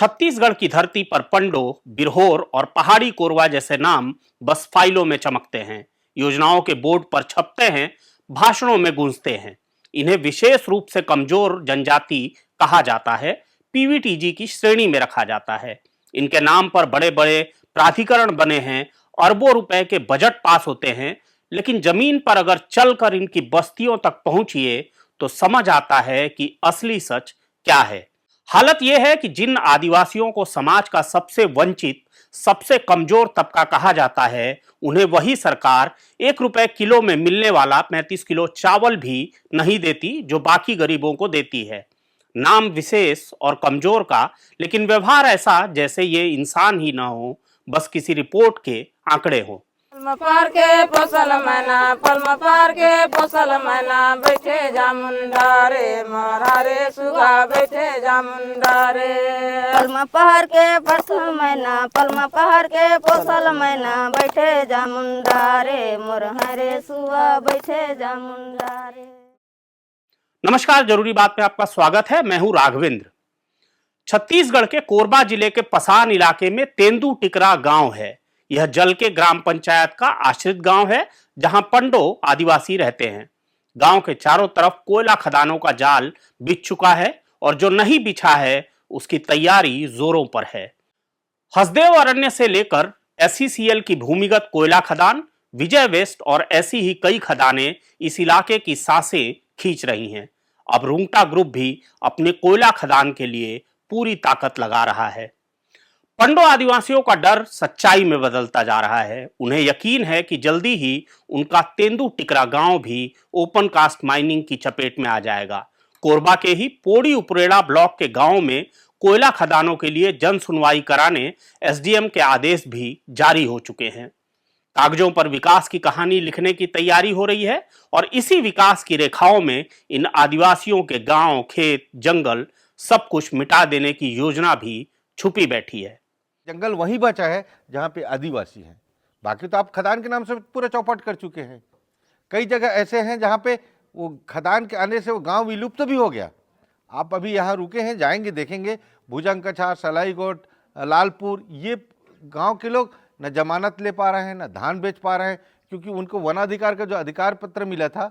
छत्तीसगढ़ की धरती पर पंडो, बिरहोर और पहाड़ी कोरवा जैसे नाम बस फाइलों में चमकते हैं, योजनाओं के बोर्ड पर छपते हैं, भाषणों में गूंजते हैं। इन्हें विशेष रूप से कमजोर जनजाति कहा जाता है, पीवीटीजी की श्रेणी में रखा जाता है। इनके नाम पर बड़े बड़े प्राधिकरण बने हैं, अरबों रुपए के बजट पास होते हैं, लेकिन जमीन पर अगर चलकर इनकी बस्तियों तक पहुंचिए तो समझ आता है कि असली सच क्या है। हालत यह है कि जिन आदिवासियों को समाज का सबसे वंचित, सबसे कमजोर तबका कहा जाता है, उन्हें वही सरकार 1 रुपए किलो में मिलने वाला 35 किलो चावल भी नहीं देती जो बाकी गरीबों को देती है। नाम विशेष और कमजोर का, लेकिन व्यवहार ऐसा जैसे ये इंसान ही ना हो, बस किसी रिपोर्ट के आंकड़े हो। पलमा पार के फसल मैना, पलमा पार के फसल मैना, बैठे जामुंडा रे मारा रे सुगा, बैठे जामुंडा रे। पलमा पहाड़ के फसल मैना, पलमा पहाड़ के फसल मैना, बैठे जामुंडा रे मोर हरे सुआ, बैठे जामुंडा रे। नमस्कार, जरूरी बात में आपका स्वागत है। मैं हूं राघवेंद्र। छत्तीसगढ़ के कोरबा जिले के पसान इलाके में तेंदू टिकरा गांव है। यह जल के ग्राम पंचायत का आश्रित गांव है, जहां पंडो आदिवासी रहते हैं। गांव के चारों तरफ कोयला खदानों का जाल बिछ चुका है और जो नहीं बिछा है उसकी तैयारी जोरों पर है। हसदेव अरण्य से लेकर एसईसीएल की भूमिगत कोयला खदान, विजय वेस्ट और ऐसी ही कई खदानें इस इलाके की सांसें खींच रही हैं। अब रुंगटा ग्रुप भी अपने कोयला खदान के लिए पूरी ताकत लगा रहा है। पंडो आदिवासियों का डर सच्चाई में बदलता जा रहा है। उन्हें यकीन है कि जल्दी ही उनका तेंदू टिकरा गांव भी ओपन कास्ट माइनिंग की चपेट में आ जाएगा। कोरबा के ही पोड़ी उपरेड़ा ब्लॉक के गांव में कोयला खदानों के लिए जन सुनवाई कराने एसडीएम के आदेश भी जारी हो चुके हैं। कागजों पर विकास की कहानी लिखने की तैयारी हो रही है और इसी विकास की रेखाओं में इन आदिवासियों के गांव, खेत, जंगल सब कुछ मिटा देने की योजना भी छुपी बैठी है। जंगल वहीं बचा है जहाँ पे आदिवासी हैं, बाकी तो आप खदान के नाम से पूरा चौपट कर चुके हैं। कई जगह ऐसे हैं जहाँ पे वो खदान के आने से वो गांव विलुप्त भी हो गया। आप अभी यहाँ रुके हैं, जाएंगे देखेंगे भुजंगकछार, सलाईगोट, लालपुर, ये गांव के लोग न जमानत ले पा रहे हैं, न धान बेच पा रहे हैं, क्योंकि उनको वनाधिकार का जो अधिकार पत्र मिला था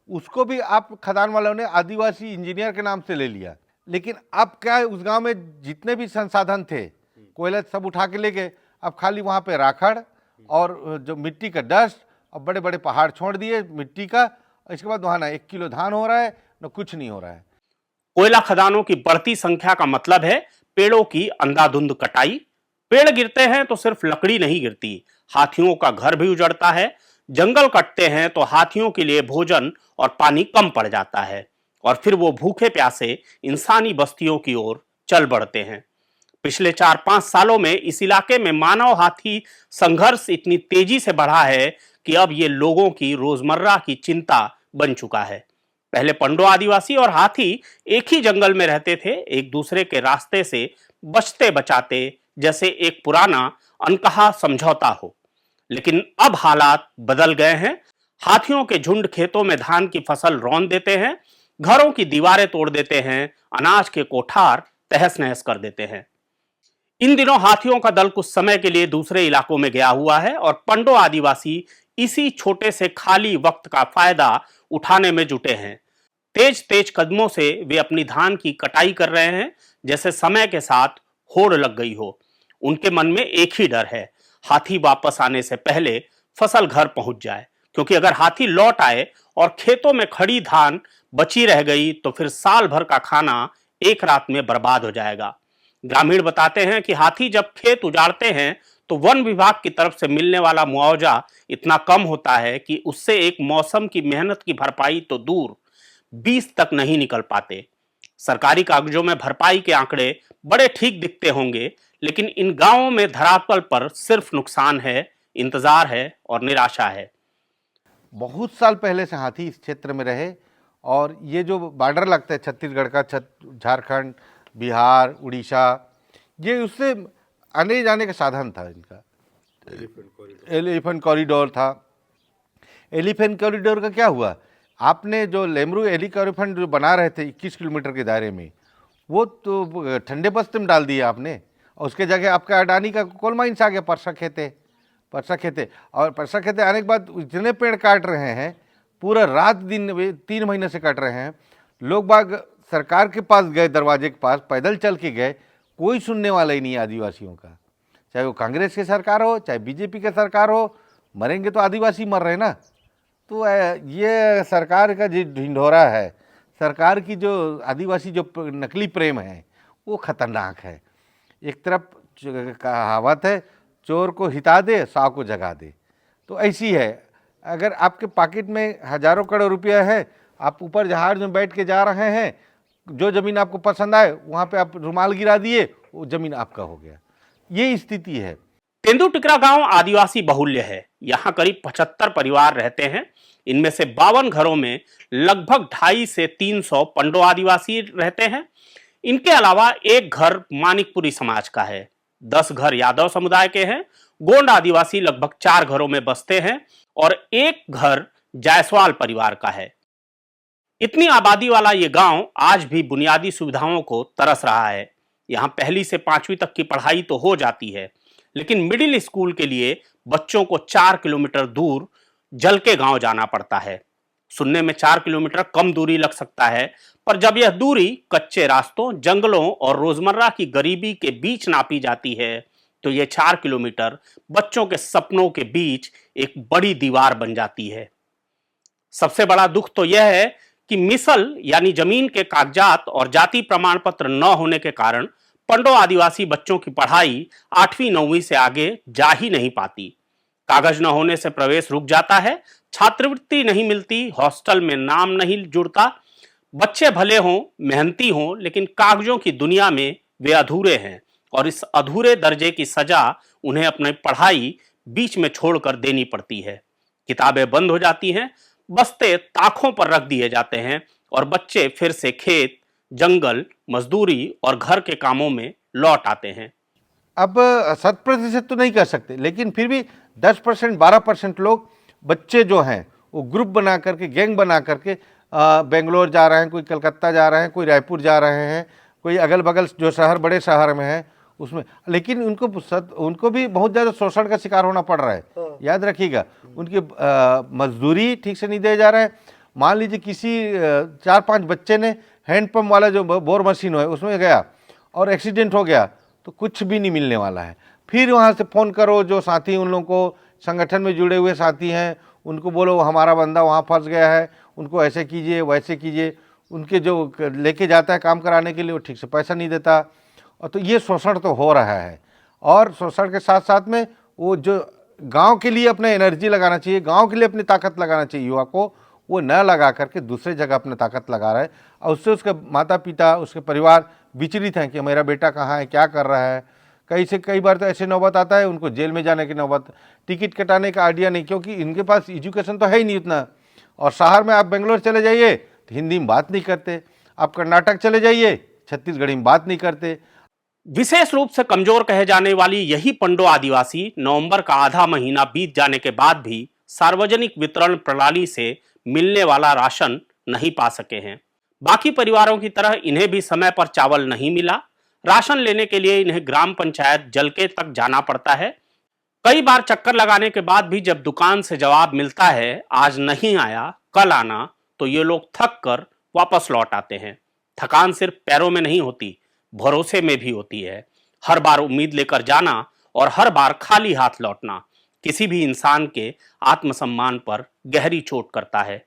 उसको भी आप खदान वालों ने आदिवासी इंजीनियर के नाम से ले लिया। लेकिन अब क्या है, उस गाँव में जितने भी संसाधन थे कोयला सब उठा के ले गए। अब खाली वहाँ पे राखड़ और जो मिट्टी का डस्ट और बड़े बड़े पहाड़ छोड़ दिए मिट्टी का। इसके बाद वहाँ ना 1 किलो धान हो रहा है, न कुछ नहीं हो रहा है। कोयला खदानों की बढ़ती संख्या का मतलब है पेड़ों की अंधाधुंध कटाई। पेड़ गिरते हैं तो सिर्फ लकड़ी नहीं गिरती, हाथियों का घर भी उजड़ता है। जंगल कटते हैं तो हाथियों के लिए भोजन और पानी कम पड़ जाता है और फिर वो भूखे प्यासे इंसानी बस्तियों की ओर चल बढ़ते हैं। पिछले 4-5 सालों में इस इलाके में मानव हाथी संघर्ष इतनी तेजी से बढ़ा है कि अब ये लोगों की रोजमर्रा की चिंता बन चुका है। पहले पंडो आदिवासी और हाथी एक ही जंगल में रहते थे, एक दूसरे के रास्ते से बचते बचाते, जैसे एक पुराना अनकहा समझौता हो। लेकिन अब हालात बदल गए हैं। हाथियों के झुंड खेतों में धान की फसल रौंद देते हैं, घरों की दीवारें तोड़ देते हैं, अनाज के कोठार तहस नहस कर देते हैं। इन दिनों हाथियों का दल कुछ समय के लिए दूसरे इलाकों में गया हुआ है और पंडो आदिवासी इसी छोटे से खाली वक्त का फायदा उठाने में जुटे हैं। तेज तेज कदमों से वे अपनी धान की कटाई कर रहे हैं, जैसे समय के साथ होड़ लग गई हो। उनके मन में एक ही डर है, हाथी वापस आने से पहले फसल घर पहुंच जाए, क्योंकि अगर हाथी लौट आए और खेतों में खड़ी धान बची रह गई तो फिर साल भर का खाना एक रात में बर्बाद हो जाएगा। ग्रामीण बताते हैं कि हाथी जब खेत उजाड़ते हैं तो वन विभाग की तरफ से मिलने वाला मुआवजा इतना कम होता है कि उससे एक मौसम की मेहनत की भरपाई तो दूर 20 तक नहीं निकल पाते। सरकारी कागजों में भरपाई के आंकड़े बड़े ठीक दिखते होंगे, लेकिन इन गांवों में धरातल पर सिर्फ नुकसान है, इंतजार है और निराशा है। बहुत साल पहले से हाथी इस क्षेत्र में रहे और ये जो बॉर्डर लगता है छत्तीसगढ़ का, झारखंड, बिहार, उड़ीसा, ये उससे आने जाने का साधन था इनका। एलिफेंट कॉरिडोर था। एलिफेंट कॉरिडोर का क्या हुआ, आपने जो लेमरू एलिफेंट जो बना रहे थे 21 किलोमीटर के दायरे में, वो तो ठंडे बस्ते में डाल दिया आपने, और उसके जगह आपका अडानी का कोल माइंस आ गया, परसा खेते। और परसा खेते आने के बाद इतने पेड़ काट रहे हैं, पूरा रात दिन 3 महीने से काट रहे हैं। लोग बाग सरकार के पास गए, दरवाजे के पास पैदल चल के गए, कोई सुनने वाला ही नहीं है आदिवासियों का। चाहे वो कांग्रेस की सरकार हो, चाहे बीजेपी की सरकार हो, मरेंगे तो आदिवासी मर रहे हैं ना। तो ये सरकार का जो ढिंढोरा है, सरकार की जो आदिवासी जो नकली प्रेम है, वो खतरनाक है। एक तरफ कहावत है, चोर को हिता दे, 100 को जगा दे। तो ऐसी है, अगर आपके पॉकेट में हजारों करोड़ रुपया है, आप ऊपर जहाज में बैठ के जा रहे हैं, जो ज़मीन आपको पसंद आए वहाँ पे आप रुमाल गिरा दिए, वो ज़मीन आपका हो गया। ये स्थिति है। तेंदुटिकरा गांव आदिवासी बहुल्य है। यहाँ करीब 75 परिवार रहते हैं। इनमें से 52 घरों में लगभग 250 से 300 पंडो आदिवासी रहते हैं। इनके अलावा एक घर मानिकपुरी समाज का है, 10 घर यादव समुदाय के हैं। गोंड आदिवासी लगभग 4 घरों में बसते हैं और एक घर जायसवाल परिवार का है। इतनी आबादी वाला ये गांव आज भी बुनियादी सुविधाओं को तरस रहा है। यहाँ 1ली से 5वीं तक की पढ़ाई तो हो जाती है, लेकिन मिडिल स्कूल के लिए बच्चों को 4 किलोमीटर दूर जलके गांव जाना पड़ता है। सुनने में 4 किलोमीटर कम दूरी लग सकता है, पर जब यह दूरी कच्चे रास्तों, जंगलों और रोजमर्रा की गरीबी के बीच नापी जाती है, तो यह 4 किलोमीटर बच्चों के सपनों के बीच एक बड़ी दीवार बन जाती है। सबसे बड़ा दुख तो यह है कि मिसल यानी जमीन के कागजात और जाति प्रमाण पत्र न होने के कारण पंडो आदिवासी बच्चों की पढ़ाई 8वीं 9वीं से आगे जा ही नहीं पाती। कागज न होने से प्रवेश रुक जाता है, छात्रवृत्ति नहीं मिलती, हॉस्टल में नाम नहीं जुड़ता। बच्चे भले हों, मेहनती हों, लेकिन कागजों की दुनिया में वे अधूरे हैं और इस अधूरे दर्जे की सजा उन्हें अपनी पढ़ाई बीच में छोड़कर देनी पड़ती है। किताबें बंद हो जाती हैं, बस्ते ताकों पर रख दिए जाते हैं और बच्चे फिर से खेत, जंगल, मजदूरी और घर के कामों में लौट आते हैं। अब 100% तो नहीं कर सकते, लेकिन फिर भी 10%, 12% लोग, बच्चे जो हैं वो ग्रुप बना करके, गैंग बना करके बेंगलोर जा रहे हैं, कोई कलकत्ता जा रहे हैं, कोई रायपुर जा रहे हैं, कोई अगल बगल जो शहर, बड़े शहर में हैं उसमें। लेकिन उनको भी बहुत ज़्यादा शोषण का शिकार होना पड़ रहा है। याद रखिएगा, उनकी मजदूरी ठीक से नहीं दिया जा रहा है। मान लीजिए किसी 4-5 बच्चे ने हैंडपम्प वाला जो बोर मशीन है उसमें गया और एक्सीडेंट हो गया, तो कुछ भी नहीं मिलने वाला है। फिर वहाँ से फ़ोन करो, जो साथी उन लोगों को संगठन में जुड़े हुए साथी हैं, उनको बोलो हमारा बंदा वहाँ फंस गया है, उनको ऐसे कीजिए, वैसे कीजिए। उनके जो लेके जाता है काम कराने के लिए, वो ठीक से पैसा नहीं देता। और तो ये शोषण तो हो रहा है। और शोषण के साथ साथ में वो जो गांव के लिए अपना एनर्जी लगाना चाहिए, गांव के लिए अपनी ताकत लगाना चाहिए युवा को, वो न लगा करके दूसरे जगह अपनी ताकत लगा रहा है। और उससे उसके माता पिता, उसके परिवार विचलित हैं कि मेरा बेटा कहाँ है, क्या कर रहा है। कई बार तो ऐसे नौबत आता है उनको जेल में जाने की नौबत, टिकट कटाने का आइडिया नहीं, क्योंकि इनके पास एजुकेशन तो है ही नहीं उतना। और शहर में आप बेंगलोर चले जाइए तो हिंदी में बात नहीं करते, आप कर्नाटक चले जाइए छत्तीसगढ़ी में बात नहीं करते। विशेष रूप से कमजोर कहे जाने वाली यही पंडो आदिवासी नवंबर का आधा महीना बीत जाने के बाद भी सार्वजनिक वितरण प्रणाली से मिलने वाला राशन नहीं पा सके हैं। बाकी परिवारों की तरह इन्हें भी समय पर चावल नहीं मिला। राशन लेने के लिए इन्हें ग्राम पंचायत जलके तक जाना पड़ता है। कई बार चक्कर लगाने के बाद भी जब दुकान से जवाब मिलता है आज नहीं आया, कल आना, तो ये लोग थक कर वापस लौट आते हैं। थकान सिर्फ पैरों में नहीं होती, भरोसे में भी होती है। हर बार उम्मीद लेकर जाना और हर बार खाली हाथ लौटना किसी भी इंसान के आत्मसम्मान पर गहरी चोट करता है।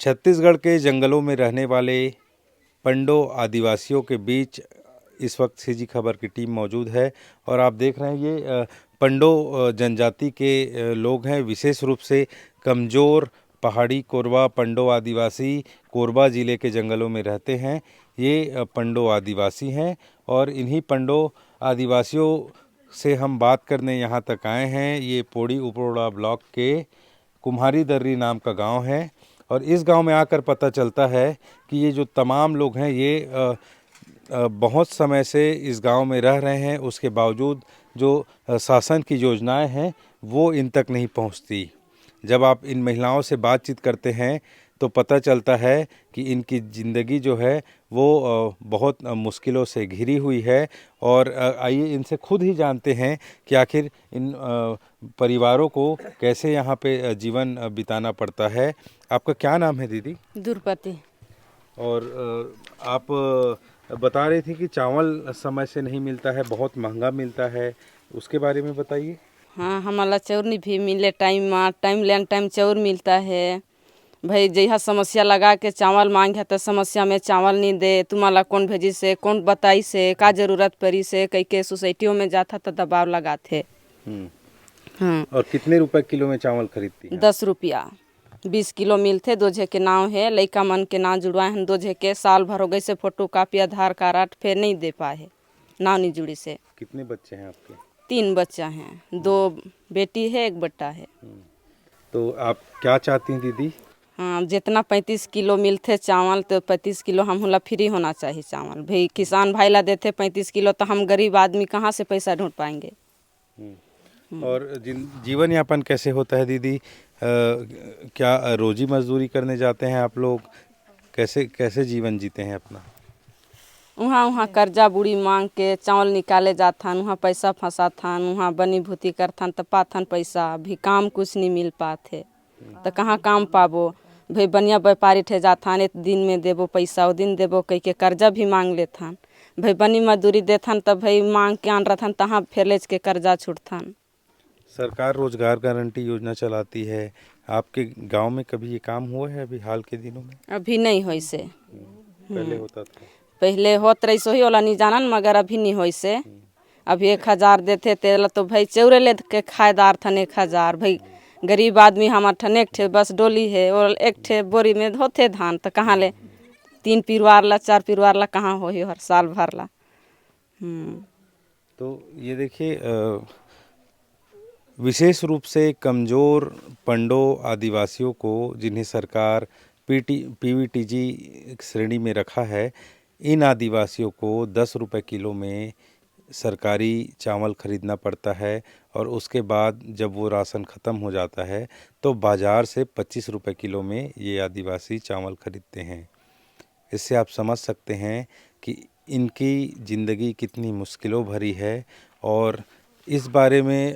छत्तीसगढ़ के जंगलों में रहने वाले पंडो आदिवासियों के बीच इस वक्त सीजी खबर की टीम मौजूद है और आप देख रहे हैं ये पंडो जनजाति के लोग हैं। विशेष रूप से कमज़ोर पहाड़ी कोरबा पंडो आदिवासी कोरबा ज़िले के जंगलों में रहते हैं। ये पंडो आदिवासी हैं और इन्हीं पंडो आदिवासियों से हम बात करने यहाँ तक आए हैं। ये पोड़ी उपरोड़ा ब्लॉक के कुम्हारी दर्री नाम का गांव है और इस गांव में आकर पता चलता है कि ये जो तमाम लोग हैं ये बहुत समय से इस गांव में रह रहे हैं। उसके बावजूद जो शासन की योजनाएं हैं वो इन तक नहीं पहुंचती। जब आप इन महिलाओं से बातचीत करते हैं तो पता चलता है कि इनकी ज़िंदगी जो है वो बहुत मुश्किलों से घिरी हुई है। और आइए इनसे खुद ही जानते हैं कि आखिर इन परिवारों को कैसे यहाँ पे जीवन बिताना पड़ता है। आपका क्या नाम है दीदी? दुर्पति। और आप बता रही थी कि चावल समय से नहीं मिलता है, बहुत महंगा मिलता है, उसके बारे में बताइए। हाँ, हमारा चाउर नहीं भी मिले टाइम लेन टाइम चाउर मिलता है। भाई जहाँ समस्या लगा के चावल मांगे तो समस्या में चावल नहीं दे, तुम्हारा कौन भेजी से, कौन बताई से, का जरूरत पड़ी से, कई के सोसाइटियों में जाता तो दबाव लगाते। हाँ। और कितने रुपए किलो में चावल खरीदती हैं? 10 रुपया 20 किलो मिलते। दो झे के नाव है, लड़का मन के नाम जुड़वाए हैं। दो झे के साल भर हो गए से फोटो कापी आधार कार्ड फिर नहीं दे पाए है, नाव नहीं जुड़ी से। कितने बच्चे हैं आपके? 3 बच्चा हैं, 2 बेटी है 1 बेटा है। तो आप क्या चाहती हैं दीदी? हाँ, जितना 35 किलो मिलते चावल तो 35 किलो हम ला फ्री होना चाहिए चावल। भाई किसान भाई ला देते 35 किलो तो हम गरीब आदमी कहाँ से पैसा ढूंढ पाएंगे। और जीवन यापन कैसे होता है दीदी? क्या रोजी मजदूरी करने जाते हैं आप लोग? कैसे कैसे जीवन जीते हैं अपना? वहाँ कर्जा बुड़ी मांग के चावल निकाले जाथन, वहाँ पैसा फंसाथन, वहाँ बनी भूती करथन तो पाथन पैसा। भी काम कुछ नहीं मिल पाते तो कहाँ काम पाबो। भाई बनिया व्यापारी ठे जाथन, एक दिन में देबो पैसा, वो दिन देबो कह के कर्जा भी मांग लेथन। भाई बनी मजदूरी देथन तब भाई मांग के आन रहथन तहाँ फेलेज के कर्जा छूटथन। सरकार रोजगार गारंटी योजना चलाती है, आपके गांव में कभी ये काम हुआ है अभी हाल के दिनों में? अभी नहीं हो से। पहले होता था। पहले होत रही सही वाला नहीं जानन, मगर अभी नहीं हो से। अभी 1000 देते तेल तो भाई चौरे ले के खाएदार थन 1000। भाई गरीब आदमी हमार ठन एक ठे बस डोली है और एक ठे बोरी में होते धान तो कहाँ ले 3 परिवार ला 4 परिवार ला कहाँ हो हर साल भर ला। तो ये देखिए विशेष रूप से कमज़ोर पंडो आदिवासियों को जिन्हें सरकार पीवीटीजी श्रेणी में रखा है, इन आदिवासियों को 10 रुपए किलो में सरकारी चावल खरीदना पड़ता है। और उसके बाद जब वो राशन ख़त्म हो जाता है तो बाज़ार से 25 रुपए किलो में ये आदिवासी चावल खरीदते हैं। इससे आप समझ सकते हैं कि इनकी ज़िंदगी कितनी मुश्किलों भरी है। और इस बारे में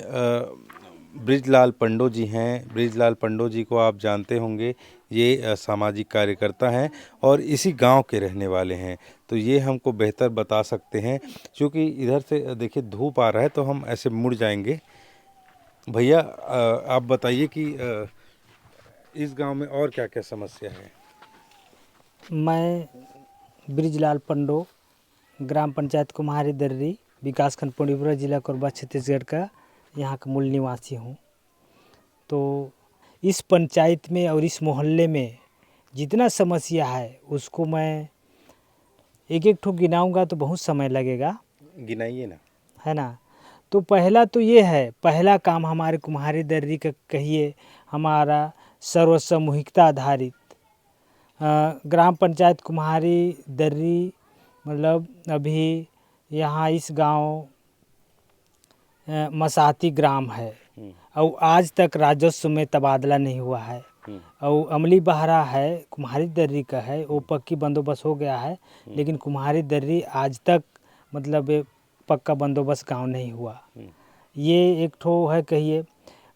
बृजलाल पंडो जी हैं। बृजलाल पंडो जी को आप जानते होंगे, ये सामाजिक कार्यकर्ता हैं और इसी गांव के रहने वाले हैं। तो ये हमको बेहतर बता सकते हैं, क्योंकि इधर से देखिए धूप आ रहा है तो हम ऐसे मुड़ जाएंगे। भैया आप बताइए कि इस गांव में और क्या क्या समस्या है? मैं बृजलाल पंडो, ग्राम पंचायत कुम्हारी दर्री, विकासखंड पूर्णिया, जिला कोरबा, छत्तीसगढ़ का यहाँ का मूल निवासी हूँ। तो इस पंचायत में और इस मोहल्ले में जितना समस्या है उसको मैं एक एक ठो गिनाऊंगा तो बहुत समय लगेगा। गिनाइए ना। है ना। तो पहला तो ये है, पहला काम हमारे कुम्हारी दर्री का कहिए, हमारा सर्वसामूहिकता आधारित ग्राम पंचायत कुम्हारी दर्री, मतलब अभी यहाँ इस गांव मसाती ग्राम है और आज तक राजस्व में तबादला नहीं हुआ है। और अमली बहरा है, कुम्हारी दर्री का है, वो पक्की बंदोबस्त हो गया है, लेकिन कुम्हारी दर्री आज तक मतलब पक्का बंदोबस्त गांव नहीं हुआ। ये एक ठो है कहिए।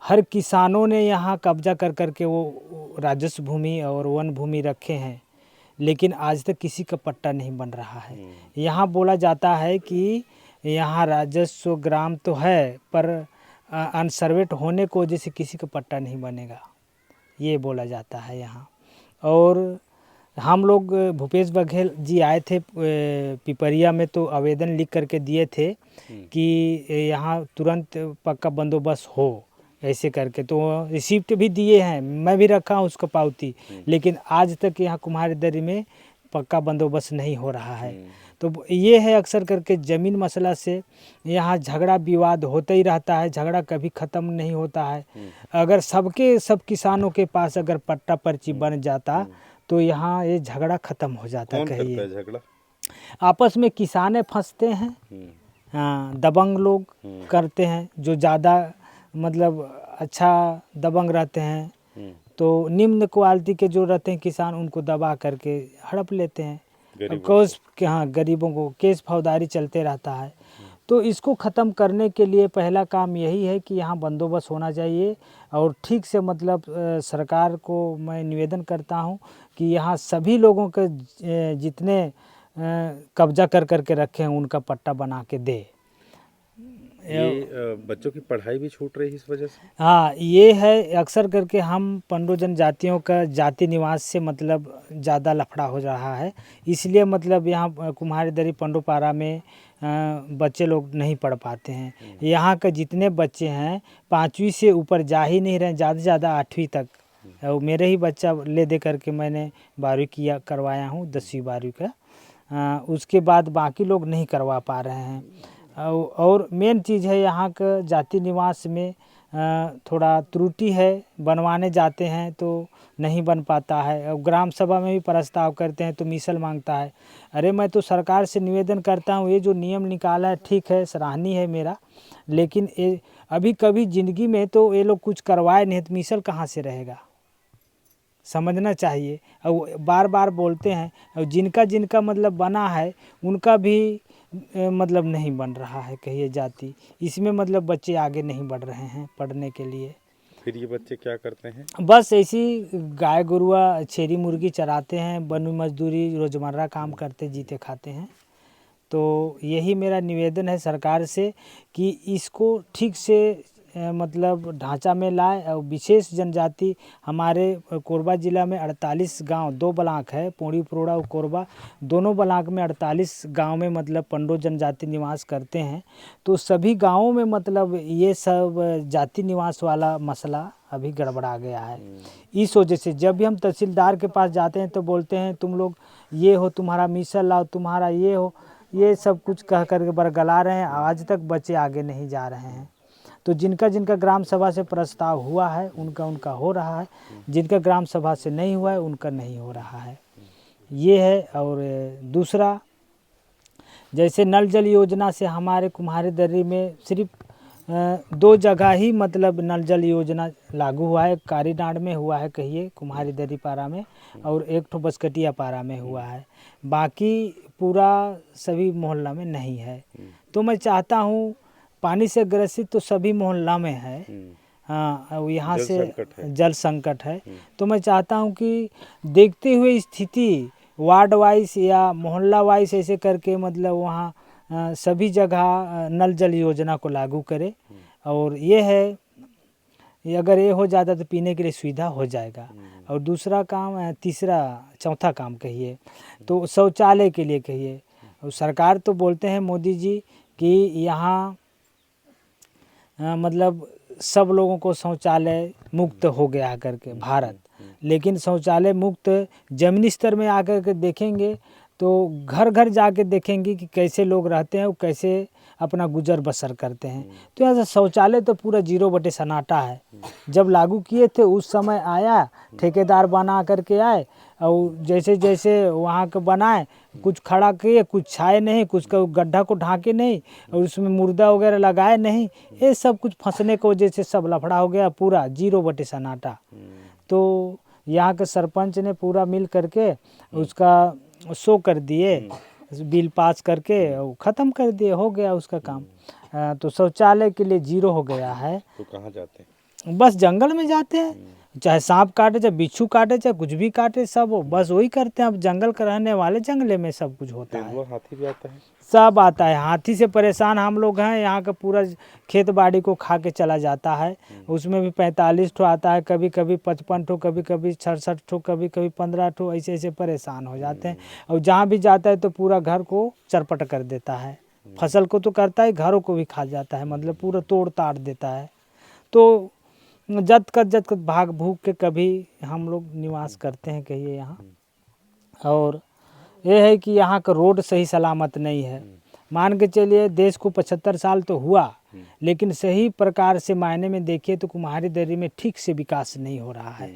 हर किसानों ने यहाँ कब्जा कर करके वो राजस्व भूमि और वन भूमि रखे हैं, लेकिन आज तक किसी का पट्टा नहीं बन रहा है। यहाँ बोला जाता है कि यहाँ राजस्व ग्राम तो है पर अनसर्वेट होने को वजह से किसी का पट्टा नहीं बनेगा, ये बोला जाता है यहाँ। और हम लोग भूपेश बघेल जी आए थे पिपरिया में, तो आवेदन लिख करके दिए थे कि यहाँ तुरंत पक्का बंदोबस्त हो ऐसे करके, तो रिसिप्ट भी दिए हैं, मैं भी रखा हूँ उसका पावती, लेकिन आज तक यहाँ कुम्हारी दर्री में पक्का बंदोबस्त नहीं हो रहा है। तो ये है अक्सर करके ज़मीन मसला से यहाँ झगड़ा विवाद होता ही रहता है, झगड़ा कभी ख़त्म नहीं होता है। अगर सब किसानों के पास अगर पट्टा पर्ची बन जाता तो यहाँ ये झगड़ा ख़त्म हो जाता। कौन कहिए करता है झगड़ा? आपस में किसाने फंसते हैं, हाँ, दबंग लोग करते हैं, जो ज़्यादा मतलब अच्छा दबंग रहते हैं तो निम्न क्वालिटी के जो रहते हैं किसान उनको दबा करके हड़प लेते हैं। केस के हाँ गरीबों को केस फौजदारी चलते रहता है। तो इसको ख़त्म करने के लिए पहला काम यही है कि यहाँ बंदोबस्त होना चाहिए और ठीक से मतलब सरकार को मैं निवेदन करता हूँ कि यहाँ सभी लोगों के जितने कब्जा कर करके रखे हैं उनका पट्टा बना के दे। ये बच्चों की पढ़ाई भी छूट रही है इस वजह से। हाँ ये है अक्सर करके हम पंडो जनजातियों का जाति निवास से मतलब ज़्यादा लफड़ा हो रहा है, इसलिए मतलब यहाँ कुम्हारी दर्री पंडोपारा में बच्चे लोग नहीं पढ़ पाते हैं। यहाँ के जितने बच्चे हैं 5वीं से ऊपर जा ही नहीं रहे, ज़्यादा से ज़्यादा 8वीं तक। और मेरे ही बच्चा ले दे करके मैंने 12वीं करवाया हूँ, 10वीं 12वीं का। उसके बाद बाकी लोग नहीं करवा पा रहे हैं। और मेन चीज़ है यहाँ का जाति निवास में थोड़ा त्रुटि है, बनवाने जाते हैं तो नहीं बन पाता है। और ग्राम सभा में भी प्रस्ताव करते हैं तो मिसल मांगता है। अरे मैं तो सरकार से निवेदन करता हूँ, ये जो नियम निकाला है ठीक है, सराहनीय है मेरा, लेकिन ये अभी कभी ज़िंदगी में तो ये लोग कुछ करवाए नहीं तो मिसल कहाँ से रहेगा, समझना चाहिए। और बार बार बोलते हैं और जिनका जिनका मतलब बना है उनका भी मतलब नहीं बन रहा है कहिए जाति, इसमें मतलब बच्चे आगे नहीं बढ़ रहे हैं पढ़ने के लिए। फिर ये बच्चे क्या करते हैं? बस ऐसी गाय गुरुआ छेरी मुर्गी चराते हैं, वन मजदूरी रोज़मर्रा काम करते जीते खाते हैं। तो यही मेरा निवेदन है सरकार से कि इसको ठीक से मतलब ढांचा में लाए। और विशेष जनजाति हमारे कोरबा ज़िला में 48 गांव, 2 ब्लॉक है, पौड़ी उपरोड़ा और कोरबा, दोनों ब्लॉक में 48 गांव में मतलब पंडो जनजाति निवास करते हैं। तो सभी गांवों में मतलब ये सब जाति निवास वाला मसला अभी गड़बड़ा गया है। इस वजह से जब भी हम तहसीलदार के पास जाते हैं तो बोलते हैं तुम लोग ये हो, तुम्हारा मिसल लाओ, तुम्हारा ये हो, ये सब कुछ कह करके बरगला रहे हैं। आज तक बच्चे आगे नहीं जा रहे हैं। तो जिनका जिनका ग्राम सभा से प्रस्ताव हुआ है उनका हो रहा है, जिनका ग्राम सभा से नहीं हुआ है उनका नहीं हो रहा है, ये है। और दूसरा, जैसे नल जल योजना से हमारे कुम्हारी दर्री में सिर्फ 2 जगह ही मतलब नल जल योजना लागू हुआ है। कारीनाड़ में हुआ है कहिए, कुम्हारी दर्री पारा में, और एक ठो बसकटिया पारा में हुआ है। बाकी पूरा सभी मोहल्ला में नहीं है। तो मैं चाहता हूँ, पानी से ग्रसित तो सभी मोहल्ला में है, हाँ, और यहाँ से जल संकट है। तो मैं चाहता हूँ कि देखते हुए स्थिति वार्ड वाइज या मोहल्ला वाइज ऐसे करके मतलब वहाँ सभी जगह नल जल योजना को लागू करे। और ये है, ये अगर ये हो जाता तो पीने के लिए सुविधा हो जाएगा। और दूसरा काम, चौथा काम कहिए तो शौचालय के लिए कहिए। और सरकार तो बोलते हैं मोदी जी कि यहाँ मतलब सब लोगों को शौचालय मुक्त हो गया करके भारत, लेकिन शौचालय मुक्त जमीनी स्तर में आकर के देखेंगे तो घर घर जाके देखेंगे कि कैसे लोग रहते हैं और कैसे अपना गुजर बसर करते हैं। तो यहाँ शौचालय तो पूरा 0 सन्नाटा है। जब लागू किए थे उस समय आया, ठेकेदार बना करके आए और जैसे जैसे वहाँ के बनाए, कुछ खड़ा किए, कुछ छाए नहीं, कुछ का गड्ढा को ढाके नहीं, और उसमें मुर्दा वगैरह लगाए नहीं। ये सब कुछ फंसने की वजह से सब लफड़ा हो गया, पूरा 0 सन्नाटा। तो यहाँ के सरपंच ने पूरा मिल करके उसका शो कर दिए, बिल पास करके ख़त्म कर दिए, हो गया उसका काम। तो शौचालय के लिए 0 हो गया है। तो कहाँ जाते हैं? बस जंगल में जाते हैं, चाहे सांप काटे, चाहे बिच्छू काटे, चाहे कुछ भी काटे, सब बस वही करते हैं। अब जंगल का रहने वाले, जंगले में सब कुछ होता है। वो हाथी भी आता है, सब आता है। हाथी से परेशान हम लोग हैं, यहाँ का पूरा खेत बाड़ी को खा के चला जाता है। उसमें भी 45 ठो आता है, कभी कभी 55 ठो, कभी कभी 66 ठो, कभी कभी 15 ठो, ऐसे ऐसे परेशान हो जाते हैं। और जहाँ भी जाता है तो पूरा घर को चरपट कर देता है। फसल को तो करता है, घरों को भी खा जाता है, मतलब पूरा तोड़ ताड़ देता है। तो जद भाग भूख के कभी हम लोग निवास करते हैं कहिए यहाँ। और ये है कि यहाँ का रोड सही सलामत नहीं है। मान के चलिए देश को 75 साल तो हुआ, लेकिन सही प्रकार से मायने में देखिए तो कुम्हारी दर्री में ठीक से विकास नहीं हो रहा है।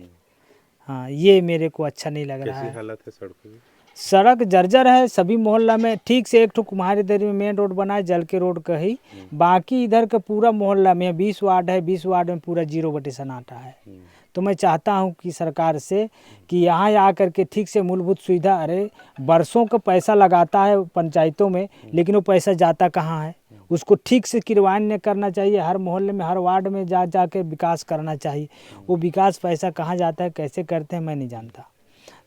हाँ, ये मेरे को अच्छा नहीं लग रहा है। कैसी हालत है सड़कों की? सड़क जर्जर है सभी मोहल्ला में। ठीक से एक ठो कुम्हारी दर्री में मेन रोड बना है, जल के रोड का ही, बाकी इधर का पूरा मोहल्ला में 20 वार्ड है, 20 वार्ड में पूरा 0 सन्नाटा है। तो मैं चाहता हूँ कि सरकार से कि यहाँ आकर के ठीक से मूलभूत सुविधा, अरे बरसों का पैसा लगाता है पंचायतों में, लेकिन वो पैसा जाता कहाँ है, उसको ठीक से क्रियान्वयन करना चाहिए। हर मोहल्ले में, हर वार्ड में जा के विकास करना चाहिए। वो विकास पैसा कहाँ जाता है, कैसे करते हैं, मैं नहीं जानता।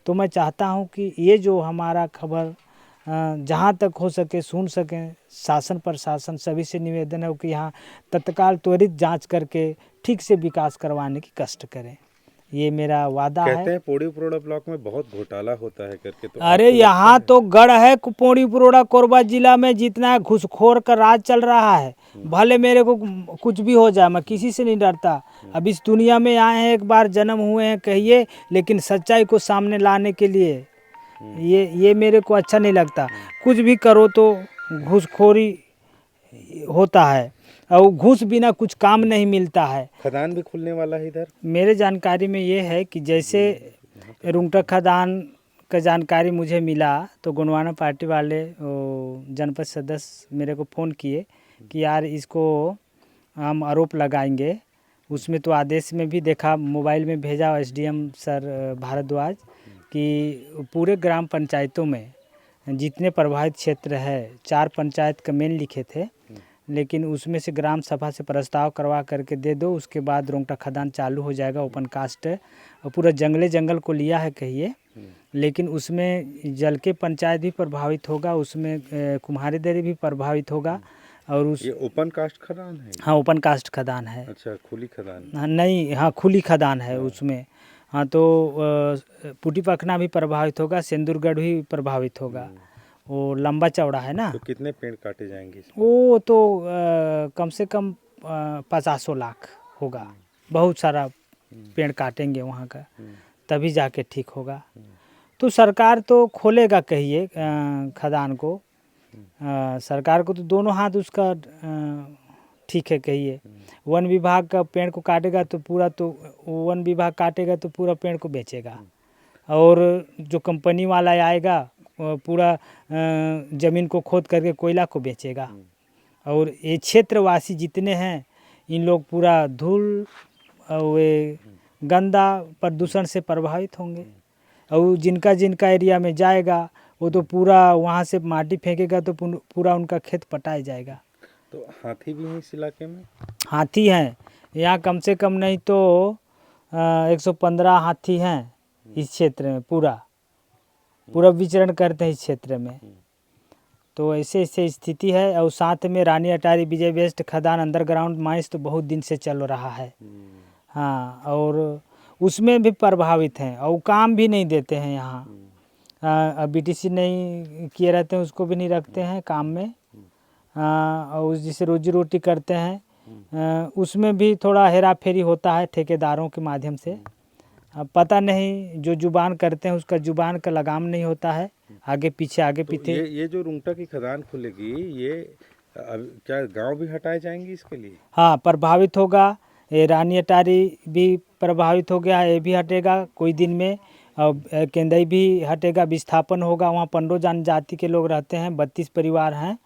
तो मैं चाहता हूँ कि ये जो हमारा खबर जहाँ तक हो सके सुन सकें, शासन प्रशासन सभी से निवेदन है कि यहाँ तत्काल त्वरित जांच करके ठीक से विकास करवाने की कष्ट करें। ये मेरा वादा है। कहते हैं पौड़ी पुरोड़ा ब्लॉक में बहुत घोटाला होता है करके, तो अरे आपको यहाँ लगता तो गढ़ है पौड़ी पुरोड़ा कोरबा जिला में, जितना घुसखोर का राज चल रहा है, भले मेरे को कुछ भी हो जाए, मैं किसी से नहीं डरता। अब इस दुनिया में आए हैं, एक बार जन्म हुए हैं कहिए, लेकिन सच्चाई को सामने लाने के लिए ये मेरे को अच्छा नहीं लगता। कुछ भी करो तो घूसखोरी होता है और घूस बिना कुछ काम नहीं मिलता है। खदान भी खुलने वाला है इधर? मेरे जानकारी में ये है कि जैसे रुंगटा खदान का जानकारी मुझे मिला तो गोंडवाना पार्टी वाले जनपद सदस्य मेरे को फ़ोन किए कि यार इसको हम आरोप लगाएंगे। उसमें तो आदेश में भी देखा, मोबाइल में भेजा एसडीएम सर भारद्वाज कि पूरे ग्राम पंचायतों में जितने प्रभावित क्षेत्र है, 4 पंचायत का मेन लिखे थे, लेकिन उसमें से ग्राम सभा से प्रस्ताव करवा करके दे दो, उसके बाद रोंगटा खदान चालू हो जाएगा। ओपन कास्ट है और पूरा जंगल को लिया है कहिए, लेकिन उसमें जल के पंचायत भी प्रभावित होगा, उसमें कुम्हारी दरी भी प्रभावित होगा। और उस ये ओपन कास्ट खदान है? हाँ, ओपन कास्ट खदान है। अच्छा, खुली खदान? हाँ नहीं, हाँ खुली खदान है उसमें। हाँ तो पुटी पखना भी प्रभावित होगा, सिंदूरगढ़ भी प्रभावित होगा। वो लंबा चौड़ा है ना। तो कितने पेड़ काटे जाएंगे इसमें? वो तो कम से कम 50 लाख होगा। बहुत सारा पेड़ काटेंगे वहाँ का, तभी जाके ठीक होगा। तो सरकार तो खोलेगा कहिए खदान को, सरकार को तो दोनों हाथ उसका ठीक है कहिए। वन विभाग का पेड़ को काटेगा तो पूरा, तो वन विभाग काटेगा तो पूरा पेड़ को बेचेगा, और जो कंपनी वाला आएगा पूरा ज़मीन को खोद करके कोयला को बेचेगा। और ये क्षेत्रवासी जितने हैं, इन लोग पूरा धूल और ये गंदा प्रदूषण से प्रभावित होंगे। और जिनका जिनका एरिया में जाएगा वो तो पूरा वहाँ से माटी फेंकेगा तो पूरा उनका खेत पटाया जाएगा। तो हाथी भी हैं इस इलाके में? हाथी हैं यहाँ, कम से कम नहीं तो 115 हाथी हैं इस क्षेत्र में। पूरा विचरण करते हैं इस क्षेत्र में। तो ऐसे स्थिति है। और साथ में रानी अटारी विजय वेस्ट खदान अंडरग्राउंड माइंस तो बहुत दिन से चल रहा है। हाँ, और उसमें भी प्रभावित हैं और काम भी नहीं देते हैं यहाँ। बीटीसी नहीं किए रहते हैं, उसको भी नहीं रखते हैं काम में। और जिसे रोजी रोटी करते हैं उसमें भी थोड़ा हेरा फेरी होता है ठेकेदारों के माध्यम से। अब पता नहीं, जो जुबान करते हैं उसका जुबान का लगाम नहीं होता है, आगे पीछे। ये जो रुंगटा की खदान खुलेगी, ये क्या गांव भी हटाए जाएंगे इसके लिए? हाँ, प्रभावित होगा। ये रानी अटारी भी प्रभावित हो गया है, ये भी हटेगा कोई दिन में। और केंदई भी हटेगा, विस्थापन होगा। वहाँ पंडो जनजाति के लोग रहते हैं, 32 परिवार हैं,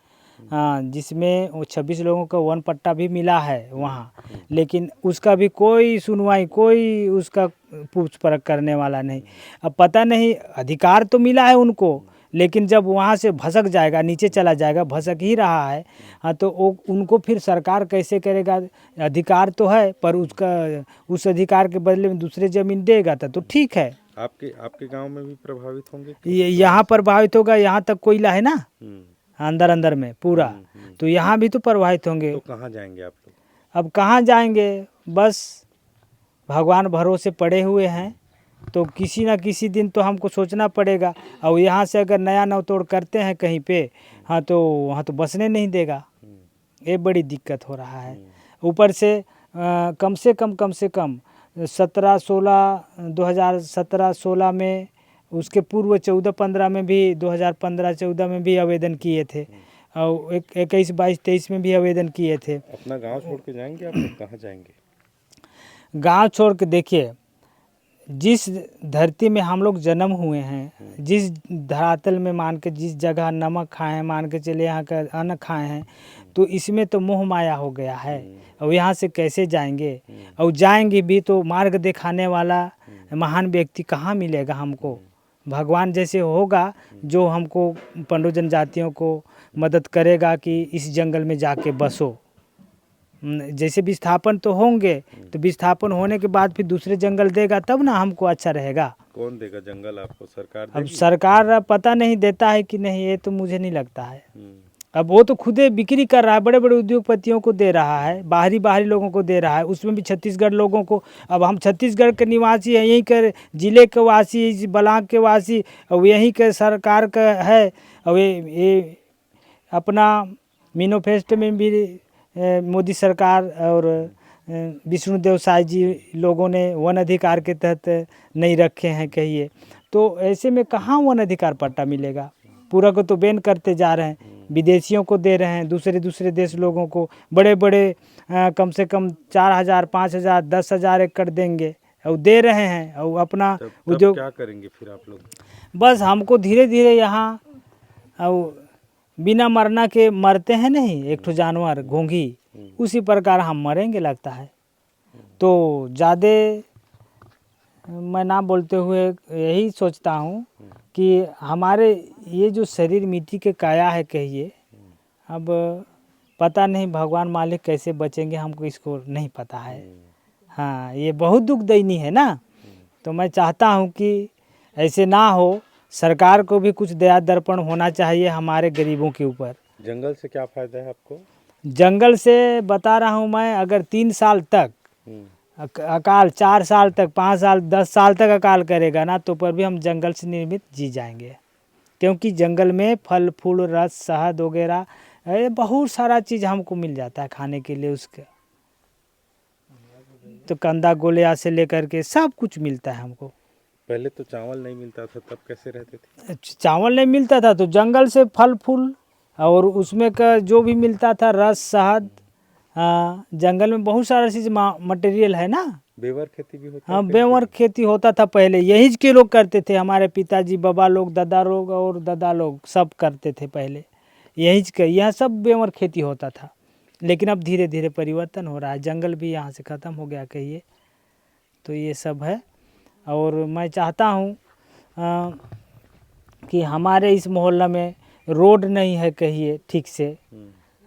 जिसमें वो 26 लोगों का वन पट्टा भी मिला है वहाँ, लेकिन उसका भी कोई सुनवाई, कोई उसका पूछ परख करने वाला नहीं। अब पता नहीं, अधिकार तो मिला है उनको, लेकिन जब वहाँ से भसक जाएगा, नीचे चला जाएगा, भसक ही रहा है। हाँ, तो वो उनको फिर सरकार कैसे करेगा? अधिकार तो है, पर उस अधिकार के बदले में दूसरे ज़मीन देगा तो ठीक है। आपके गांव में भी प्रभावित होंगे? यहाँ प्रभावित होगा, यहाँ तक कोयला है ना अंदर में पूरा, तो यहाँ भी तो प्रभावित होंगे। तो कहाँ जाएंगे आप लोग? अब कहाँ जाएंगे, बस भगवान भरोसे पड़े हुए हैं। तो किसी ना किसी दिन तो हमको सोचना पड़ेगा। और यहाँ से अगर नया नवतोड़ करते हैं कहीं पे, हाँ तो वहाँ तो बसने नहीं देगा। ये बड़ी दिक्कत हो रहा है। ऊपर से कम से कम 2017-16 में, उसके पूर्व 14-15 में भी, 2015-14 में भी आवेदन किए थे, और 21-22-23 में भी आवेदन किए थे। अपना गांव छोड़ के जाएंगे आप लोग? कहाँ जाएंगे? गांव छोड़ के, देखिए जिस धरती में हम लोग जन्म हुए हैं, जिस धरातल में मान के, जिस जगह नमक खाए हैं, मान के चले यहाँ का अन्न खाए हैं, तो इसमें तो मोह माया हो गया है। और यहाँ से कैसे जाएंगे, और जाएंगे भी तो मार्ग दिखाने वाला महान व्यक्ति कहाँ मिलेगा हमको। भगवान जैसे होगा जो हमको पंडो जनजातियों को मदद करेगा कि इस जंगल में जाके बसो। जैसे विस्थापन तो होंगे, तो विस्थापन होने के बाद फिर दूसरे जंगल देगा तब ना हमको अच्छा रहेगा। कौन देगा जंगल आपको, सरकार अब देगी? सरकार पता नहीं देता है कि नहीं, ये तो मुझे नहीं लगता है। अब वो तो खुदे बिक्री कर रहा है, बड़े बड़े उद्योगपतियों को दे रहा है, बाहरी लोगों को दे रहा है, उसमें भी छत्तीसगढ़ लोगों को। अब हम छत्तीसगढ़ के निवासी हैं, यहीं के जिले के वासी, इस ब्लॉक के वासी, और यहीं के सरकार का है। और ये अपना मैनिफेस्टो में भी मोदी सरकार और विष्णुदेव साय जी लोगों ने वन अधिकार के तहत नहीं रखे हैं कहिए। तो ऐसे में कहाँ वन अधिकार पट्टा मिलेगा, पूरा को तो बैन करते जा रहे हैं, विदेशियों को दे रहे हैं, दूसरे देश लोगों को बड़े बड़े कम से कम 4,000, 5,000, 10,000 एकड़ देंगे और दे रहे हैं। और अपना उद्योग क्या करेंगे फिर आप लोग? बस हमको धीरे धीरे यहाँ और बिना मरना के मरते हैं नहीं एक ठो जानवर घोंघी, उसी प्रकार हम मरेंगे लगता है। तो ज़्यादा मैं ना बोलते हुए यही सोचता हूँ कि हमारे ये जो शरीर मिट्टी के काया है कहिए, अब पता नहीं भगवान मालिक कैसे बचेंगे, हमको इसको नहीं पता है। हाँ, ये बहुत दुखदायी है ना। तो मैं चाहता हूँ कि ऐसे ना हो, सरकार को भी कुछ दया दर्पण होना चाहिए हमारे गरीबों के ऊपर। जंगल से क्या फायदा है आपको? जंगल से बता रहा हूँ मैं, अगर 3 साल तक अकाल, 4 साल तक, 5 साल, 10 साल तक अकाल करेगा ना, तो पर भी हम जंगल से निर्मित जी जाएंगे। क्योंकि जंगल में फल फूल रस शहद वगैरह बहुत सारा चीज़ हमको मिल जाता है खाने के लिए। उसके तो कंदा गोलिया से लेकर के सब कुछ मिलता है हमको। पहले तो चावल नहीं मिलता था, तब कैसे रहते थे? चावल नहीं मिलता था तो जंगल से फल फूल और उसमें का जो भी मिलता था रस शहद, जंगल में बहुत सारा चीज़ मटेरियल है ना। बेवर खेती भी होता? हाँ, बेवर खेती होता था पहले, यही के लोग करते थे, हमारे पिताजी, बाबा लोग, दादा लोग और दादा लोग सब करते थे पहले, यही के यह सब बेवर खेती होता था। लेकिन अब धीरे धीरे परिवर्तन हो रहा है, जंगल भी यहाँ से ख़त्म हो गया कहिए। तो ये सब है। और मैं चाहता हूँ कि हमारे इस मोहल्ला में रोड नहीं है कहिए ठीक से,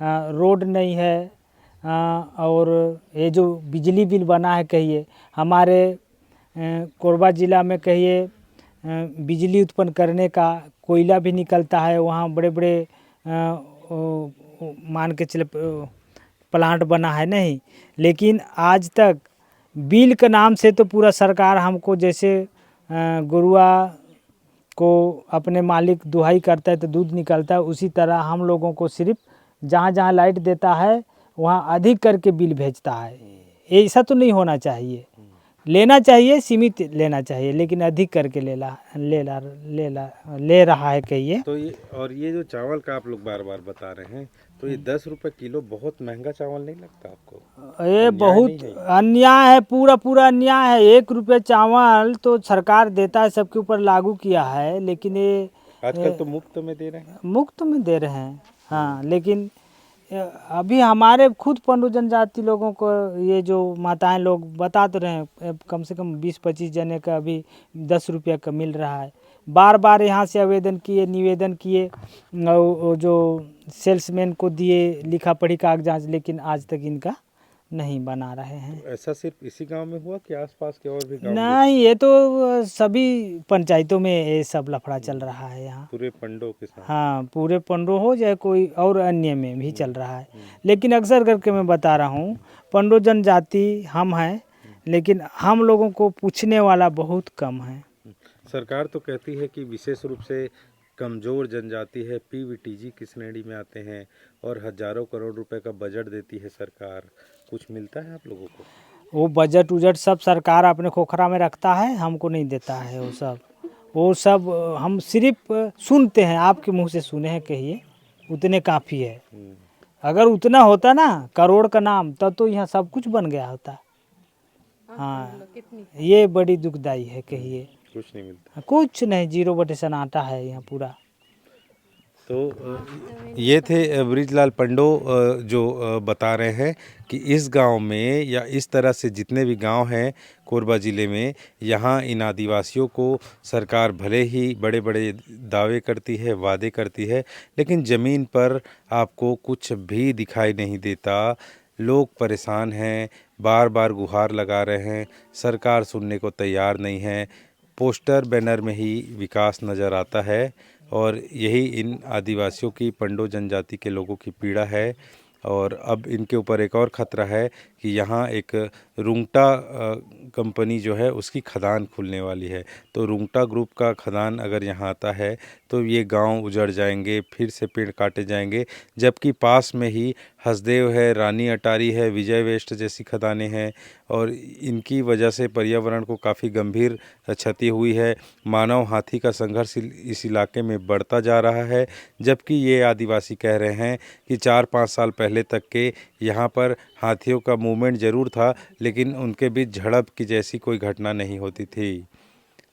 रोड नहीं है। और ये जो बिजली बिल बना है कहिए, हमारे कोरबा ज़िला में कहिए बिजली उत्पन्न करने का कोयला भी निकलता है, वहाँ बड़े बड़े मान के चले प्लांट बना है नहीं। लेकिन आज तक बिल के नाम से तो पूरा सरकार हमको, जैसे गुरुआ को अपने मालिक दुहाई करता है तो दूध निकलता है, उसी तरह हम लोगों को सिर्फ जहाँ जहाँ लाइट देता है वहाँ अधिक करके बिल भेजता है। ऐसा तो नहीं होना चाहिए, लेना चाहिए, सीमित लेना चाहिए, लेकिन अधिक करके ले रहा है कहिए। तो ये जो चावल का आप लोग बार बार बता रहे हैं, तो ये 10 रुपए किलो बहुत महंगा चावल नहीं लगता आपको? ये बहुत अन्याय है, पूरा अन्याय है। 1 रुपये चावल तो सरकार देता है, सबके ऊपर लागू किया है, लेकिन ये आजकल तो मुफ्त में दे रहे हैं। मुफ्त में दे रहे हैं, हाँ। लेकिन अभी हमारे खुद पंडो जनजाति लोगों को ये जो माताएं लोग बता तो रहे हैं, कम से कम 20-25 जने का अभी 10 रुपये का मिल रहा है। बार बार यहाँ से आवेदन किए, निवेदन किए, और जो सेल्समैन को दिए लिखा पढ़ी कागजात, लेकिन आज तक इनका नहीं बना रहे हैं। तो ऐसा सिर्फ इसी गांव में हुआ कि आसपास के और भी गांव? नहीं, ये तो सभी पंचायतों में ये सब लफड़ा चल रहा है यहाँ, पूरे पंडो के साथ। हाँ, पूरे पंडो हो जाए कोई और अन्य में भी चल रहा है। लेकिन अक्सर करके मैं बता रहा हूँ, पंडो जनजाति हम हैं, लेकिन हम लोगों को पूछने वाला बहुत कम है। सरकार तो कहती है कि विशेष रूप से कमज़ोर जनजाति है, पीवीटीजी की श्रेणी में आते हैं और हजारों करोड़ रुपए का बजट देती है सरकार। कुछ मिलता है आप लोगों को? वो बजट उजट सब सरकार अपने खोखरा में रखता है, हमको नहीं देता है वो सब हम सिर्फ सुनते हैं, आपके मुंह से सुने हैं कहिए, उतने काफ़ी है। अगर उतना होता ना करोड़ का नाम, तब तो यहाँ सब कुछ बन गया होता। हाँ, ये बड़ी दुखदाई है कहिए। कुछ नहीं मिलता, कुछ नहीं, 0 बटे सन्नाटा है यहाँ पूरा। तो ये थे ब्रिजलाल पंडो जो बता रहे हैं कि इस गांव में या इस तरह से जितने भी गांव हैं कोरबा ज़िले में, यहाँ इन आदिवासियों को सरकार भले ही बड़े बड़े दावे करती है, वादे करती है, लेकिन ज़मीन पर आपको कुछ भी दिखाई नहीं देता। लोग परेशान हैं, बार बार गुहार लगा रहे हैं, सरकार सुनने को तैयार नहीं है। पोस्टर बैनर में ही विकास नज़र आता है और यही इन आदिवासियों की, पंडो जनजाति के लोगों की पीड़ा है। और अब इनके ऊपर एक और ख़तरा है कि यहाँ एक रुंगटा कंपनी जो है उसकी खदान खुलने वाली है। तो रुंगटा ग्रुप का खदान अगर यहाँ आता है तो ये गांव उजड़ जाएंगे, फिर से पेड़ काटे जाएंगे, जबकि पास में ही हसदेव है, रानी अटारी है, विजय वेस्ट जैसी खदानें हैं और इनकी वजह से पर्यावरण को काफ़ी गंभीर क्षति हुई है। मानव हाथी का संघर्ष इस इलाके में बढ़ता जा रहा है, जबकि ये आदिवासी कह रहे हैं कि 4-5 साल पहले तक के यहाँ पर हाथियों का मूवमेंट ज़रूर था, लेकिन उनके बीच झड़प की जैसी कोई घटना नहीं होती थी।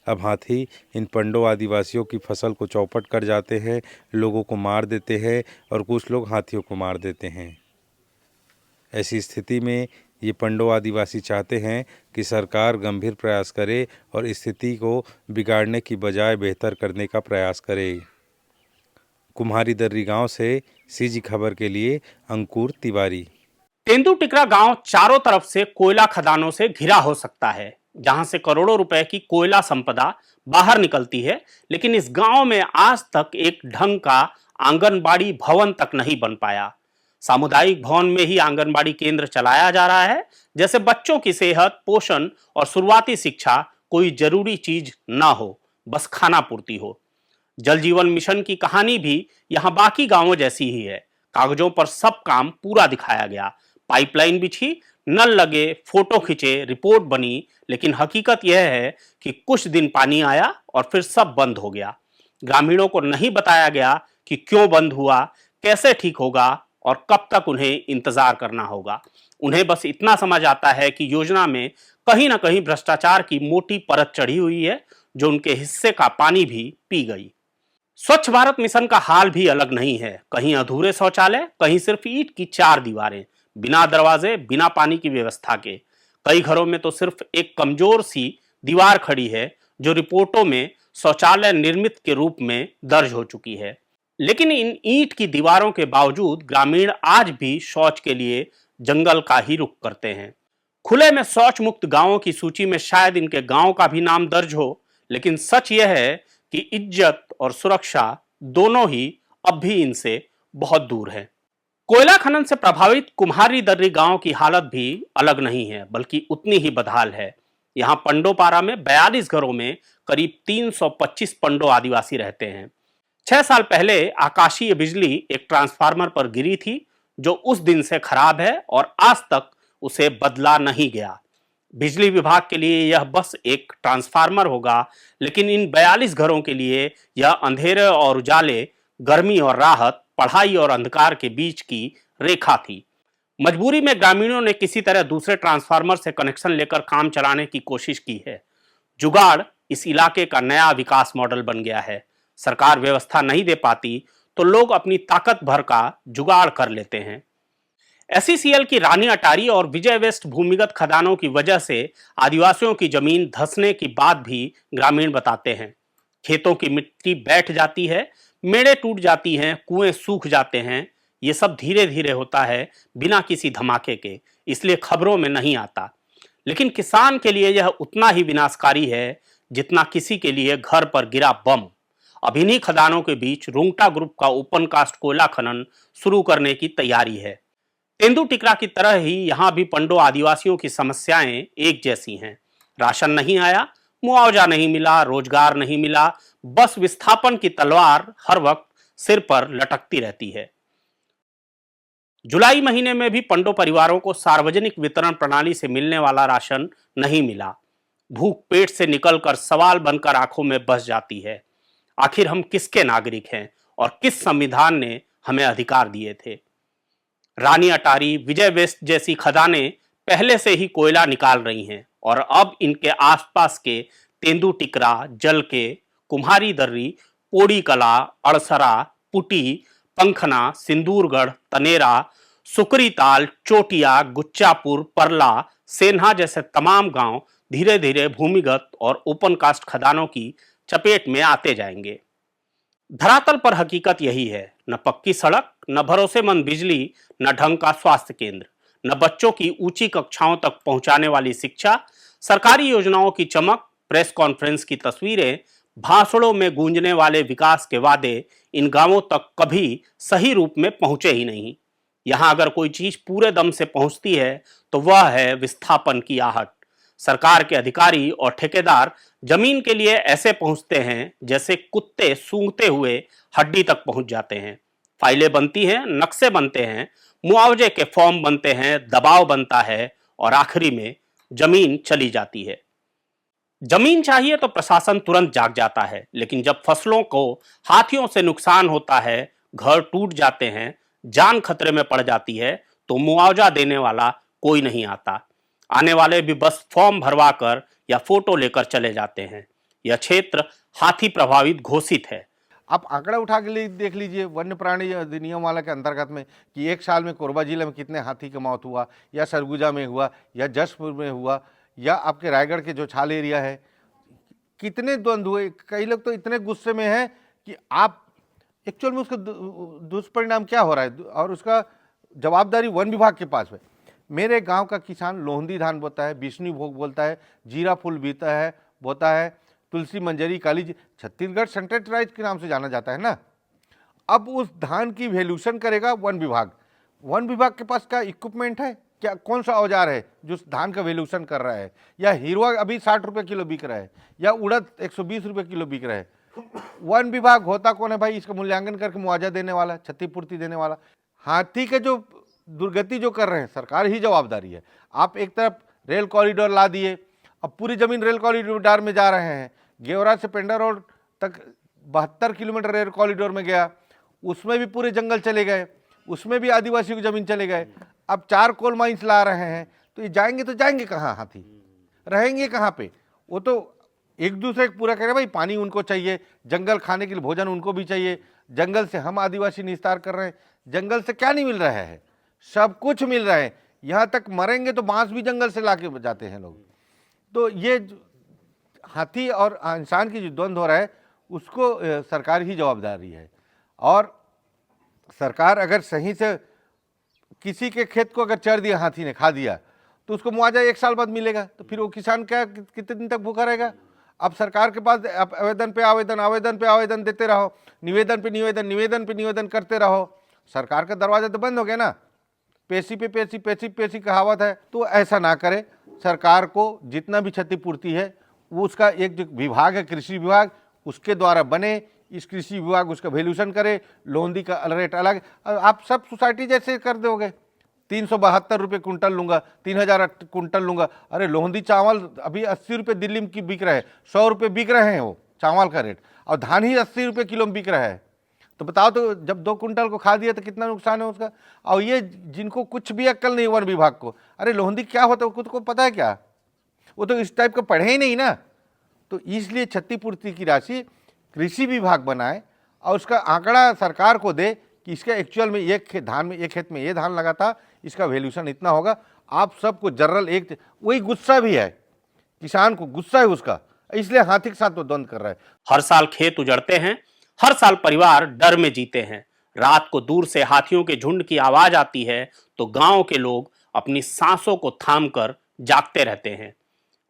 अब हाथी इन पंडो आदिवासियों की फसल को चौपट कर जाते हैं, लोगों को मार देते हैं और कुछ लोग हाथियों को मार देते हैं। ऐसी स्थिति में ये पंडो आदिवासी चाहते हैं कि सरकार गंभीर प्रयास करे और स्थिति को बिगाड़ने की बजाय बेहतर करने का प्रयास करे। कुम्हारी दर्री गांव से सीजी खबर के लिए अंकुर तिवारी। तेंदू टिकरा गांव चारों तरफ से कोयला खदानों से घिरा हो सकता है, जहां से करोड़ों रुपए की कोयला संपदा बाहर निकलती है, लेकिन इस गांव में आज तक एक ढंग का आंगनबाड़ी भवन तक नहीं बन पाया। सामुदायिक भवन में ही आंगनबाड़ी केंद्र चलाया जा रहा है, जैसे बच्चों की सेहत, पोषण और शुरुआती शिक्षा कोई जरूरी चीज ना हो, बस खाना पूर्ति हो। जल जीवन मिशन की कहानी भी यहाँ बाकी गांवों जैसी ही है। कागजों पर सब काम पूरा दिखाया गया, पाइपलाइन बिछी, नल लगे, फोटो खींचे, रिपोर्ट बनी, लेकिन हकीकत यह है कि कुछ दिन पानी आया और फिर सब बंद हो गया। ग्रामीणों को नहीं बताया गया कि क्यों बंद हुआ, कैसे ठीक होगा और कब तक उन्हें इंतजार करना होगा। उन्हें बस इतना समझ आता है कि योजना में कहीं ना कहीं भ्रष्टाचार की मोटी परत चढ़ी हुई है, जो उनके हिस्से का पानी भी पी गई। स्वच्छ भारत मिशन का हाल भी अलग नहीं है। कहीं अधूरे शौचालय, कहीं सिर्फ ईंट की 4 दीवारें, बिना दरवाजे, बिना पानी की व्यवस्था के। कई घरों में तो सिर्फ एक कमजोर सी दीवार खड़ी है, जो रिपोर्टों में शौचालय निर्मित के रूप में दर्ज हो चुकी है। लेकिन इन ईंट की दीवारों के बावजूद ग्रामीण आज भी शौच के लिए जंगल का ही रुख करते हैं। खुले में शौच मुक्त गांवों की सूची में शायद इनके गांव का भी नाम दर्ज हो, लेकिन सच यह है कि इज्जत और सुरक्षा दोनों ही अब भी इनसे बहुत दूर है। कोयला खनन से प्रभावित कुम्हारी दर्री गांव की हालत भी अलग नहीं है, बल्कि उतनी ही बदहाल है। यहाँ पंडोपारा में 42 घरों में करीब 325 पंडो आदिवासी रहते हैं। 6 साल पहले आकाशीय बिजली एक ट्रांसफार्मर पर गिरी थी, जो उस दिन से खराब है और आज तक उसे बदला नहीं गया। बिजली विभाग के लिए यह बस एक ट्रांसफार्मर होगा, लेकिन इन 42 घरों के लिए यह अंधेरे और उजाले, गर्मी और राहत, पढ़ाई और अंधकार के बीच की रेखा थी। मजबूरी में ग्रामीणों ने किसी तरह दूसरे ट्रांसफार्मर से कनेक्शन लेकर काम चलाने की कोशिश की है। जुगाड़ इस इलाके का नया विकास मॉडल बन गया है। सरकार व्यवस्था नहीं दे पाती तो लोग अपनी ताकत भर का जुगाड़ कर लेते हैं। एसईसीएल की रानी अटारी और विजय वेस्ट भूमिगत खदानों की वजह से आदिवासियों की जमीन धंसने की बात भी ग्रामीण बताते हैं। खेतों की मिट्टी बैठ जाती है, मेड़े टूट जाती हैं, कुएं सूख जाते हैं। ये सब धीरे धीरे होता है, बिना किसी धमाके के, इसलिए खबरों में नहीं आता। लेकिन किसान के लिए यह उतना ही विनाशकारी है जितना किसी के लिए घर पर गिरा बम। अब इन्हीं खदानों के बीच रुंगटा ग्रुप का ओपन कास्ट कोयला खनन शुरू करने की तैयारी है। तेंदू टिकरा की तरह ही यहाँ भी पंडो आदिवासियों की समस्याएं एक जैसी हैं। राशन नहीं आया, मुआवजा नहीं मिला, रोजगार नहीं मिला, बस विस्थापन की तलवार हर वक्त सिर पर लटकती रहती है। जुलाई महीने में भी पंडो परिवारों को सार्वजनिक वितरण प्रणाली से मिलने वाला राशन नहीं मिला। भूख पेट से निकलकर सवाल बनकर आंखों में बस जाती है। आखिर हम किसके नागरिक हैं और किस संविधान ने हमें अधिकार दिए थे? रानी अटारी, विजय वेस्ट जैसी खदानें पहले से ही कोयला निकाल रही हैं और अब इनके आसपास के तेंदू टिकरा, जल के, कुम्हारी दर्री, पोड़ी कला, अड़सरा, पुटी, पंखना, सिंदूरगढ़, तनेरा, सुकरीताल, चोटिया, गुच्चापुर, परला, सेन्हा जैसे तमाम गांव धीरे धीरे भूमिगत और ओपन कास्ट खदानों की चपेट में आते जाएंगे। धरातल पर हकीकत यही है, न पक्की सड़क, न भरोसेमंद बिजली, न ढंग का स्वास्थ्य केंद्र, न बच्चों की ऊंची कक्षाओं तक पहुंचाने वाली शिक्षा, सरकारी योजनाओं की चमक, प्रेस कॉन्फ्रेंस की तस्वीरें, भाषणों में गूंजने वाले विकास के वादे इन गांवों तक कभी सही रूप में पहुंचे ही नहीं। यहां अगर कोई चीज पूरे दम से पहुंचती है तो वह है विस्थापन की आहट। सरकार के अधिकारी और ठेकेदार जमीन के लिए ऐसे पहुंचते हैं जैसे कुत्ते सूंघते हुए हड्डी तक पहुंच जाते हैं। फाइलें बनती हैं, नक्शे बनते हैं, मुआवजे के फॉर्म बनते हैं, दबाव बनता है और आखिरी में जमीन चली जाती है। जमीन चाहिए तो प्रशासन तुरंत जाग जाता है, लेकिन जब फसलों को हाथियों से नुकसान होता है, घर टूट जाते हैं, जान खतरे में पड़ जाती है, तो मुआवजा देने वाला कोई नहीं आता। आने वाले भी बस फॉर्म भरवा कर या फोटो लेकर चले जाते हैं। यह क्षेत्र हाथी प्रभावित घोषित है। आप आंकड़ा उठा के देख लीजिए वन्य प्राणी अधिनियम वाला के अंतर्गत में कि एक साल में कोरबा जिले में कितने हाथी की मौत हुआ, या सरगुजा में हुआ, या जशपुर में हुआ, या आपके रायगढ़ के जो छाल एरिया है, कितने द्वंद्व हुए। कई लोग तो इतने गुस्से में हैं कि आप एक्चुअल में उसका दुष्परिणाम क्या हो रहा है और उसका जवाबदारी वन विभाग के पास है। मेरे गांव का किसान लोहंदी धान बोता है, विष्णु भोग बोलता है, जीरा फूल बोता है, तुलसी मंजरी काली, छत्तीसगढ़ सेंट्रेट राइस के नाम से जाना जाता है ना। अब उस धान की वैल्यूशन करेगा वन विभाग। वन विभाग के पास क्या इक्विपमेंट है, क्या कौन सा औजार है जो धान का वैल्यूशन कर रहा है। या हीरवा अभी 60 रुपये किलो बिक रहा है, या उड़द 120 रुपये किलो बिक रहा है। वन विभाग होता कौन है भाई? इसका मूल्यांकन करके मुआवजा देने वाला, क्षतिपूर्ति देने वाला। हाथी के जो दुर्गति जो कर रहे हैं सरकार ही जवाबदारी है। आप एक तरफ रेल कॉरिडोर ला दिए, अब पूरी जमीन रेल कॉरिडोर में जा रहे हैं। गेवरा से पेंडा रोड तक 72 किलोमीटर रेल कॉरिडोर में गया, उसमें भी पूरे जंगल चले गए, उसमें भी आदिवासियों की जमीन चले गए। अब 4 कोल माइंस ला रहे हैं, तो ये जाएंगे कहाँ? हाथी रहेंगे कहाँ पे? वो तो एक दूसरे को पूरा करें भाई। पानी उनको चाहिए, जंगल खाने के लिए भोजन उनको भी चाहिए। जंगल से हम आदिवासी निस्तार कर रहे हैं, जंगल से क्या नहीं मिल रहा है? सब कुछ मिल रहा है। यहाँ तक मरेंगे तो बांस भी जंगल से ला के जाते हैं लोग। तो ये हाथी और इंसान की जो द्वंद्व हो रहा है उसको सरकार ही जवाबदारी है। और सरकार अगर सही से किसी के खेत को अगर चर दिया, हाथी ने खा दिया, तो उसको मुआवजा 1 साल बाद मिलेगा। तो फिर वो किसान क्या कितने दिन तक भूखा रहेगा? अब सरकार के पास आप आवेदन पे आवेदन देते रहो, निवेदन पे निवेदन करते रहो। सरकार का दरवाजा तो बंद हो गया ना। पेशी पे पेशी कहावत है। तो ऐसा ना करे। सरकार को जितना भी क्षतिपूर्ति है वो उसका एक जो विभाग है कृषि विभाग, उसके द्वारा बने। इस कृषि विभाग उसका वैल्यूशन करे, लोहंदी का रेट अलग। आप सब सोसाइटी जैसे कर दोगे, 372 रुपये कुंटल लूँगा, 3000 कुंटल लूँगा। अरे लोहंदी चावल अभी 80 रुपये दिल्ली में की बिक रहा है, 100 रुपये बिक रहे हैं वो चावल का रेट, और धान ही 80 रुपये किलो में बिक रहा है। तो बताओ, तो जब 2 कुंटल को खा दिया तो कितना नुकसान है उसका। और ये जिनको कुछ भी अक्ल नहीं वन विभाग को, अरे लोहंदी क्या होता है खुद को पता है क्या? वो तो इस टाइप का पढ़े ही नहीं ना। तो इसलिए क्षतिपूर्ति की राशि कृषि विभाग बनाए और उसका आंकड़ा सरकार को दे कि इसका एक्चुअल में एक खेत में ये धान लगा था, इसका वैल्यूशन इतना होगा। आप सबको जनरल एक वही गुस्सा भी है, किसान को गुस्सा है उसका, इसलिए हाथी के साथ वो द्वंद्व कर रहा है। हर साल खेत उजड़ते हैं, हर साल परिवार डर में जीते हैं। रात को दूर से हाथियों के झुंड की आवाज आती है तो गांव के लोग अपनी सांसों को थाम कर जागते रहते हैं।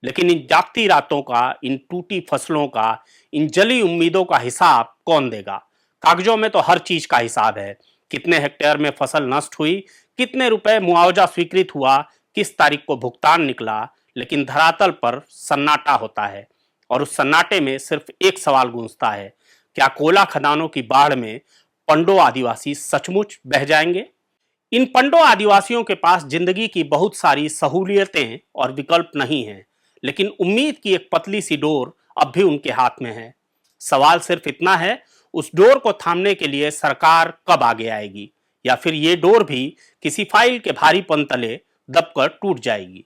लेकिन इन जागती रातों का, इन टूटी फसलों का, इन जली उम्मीदों का हिसाब कौन देगा? कागजों में तो हर चीज का हिसाब है। कितने हेक्टेयर में फसल नष्ट हुई, कितने रुपए मुआवजा स्वीकृत हुआ, किस तारीख को भुगतान निकला। लेकिन धरातल पर सन्नाटा होता है और उस सन्नाटे में सिर्फ एक सवाल गूंजता है, क्या कोयला खदानों की बाढ़ में पंडो आदिवासी सचमुच बह जाएंगे? इन पंडो आदिवासियों के पास जिंदगी की बहुत सारी सहूलियतें और विकल्प नहीं हैं, लेकिन उम्मीद की एक पतली सी डोर अब भी उनके हाथ में है। सवाल सिर्फ इतना है, उस डोर को थामने के लिए सरकार कब आगे आएगी, या फिर ये डोर भी किसी फाइल के भारीपन तले दबकर टूट जाएगी।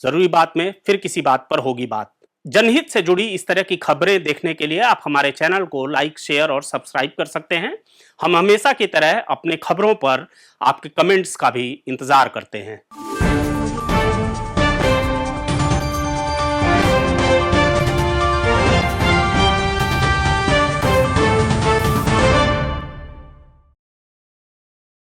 जरूरी बात में फिर किसी बात पर होगी बात। जनहित से जुड़ी इस तरह की खबरें देखने के लिए आप हमारे चैनल को लाइक, शेयर और सब्सक्राइब कर सकते हैं। हम हमेशा की तरह अपने खबरों पर आपके कमेंट्स का भी इंतजार करते हैं।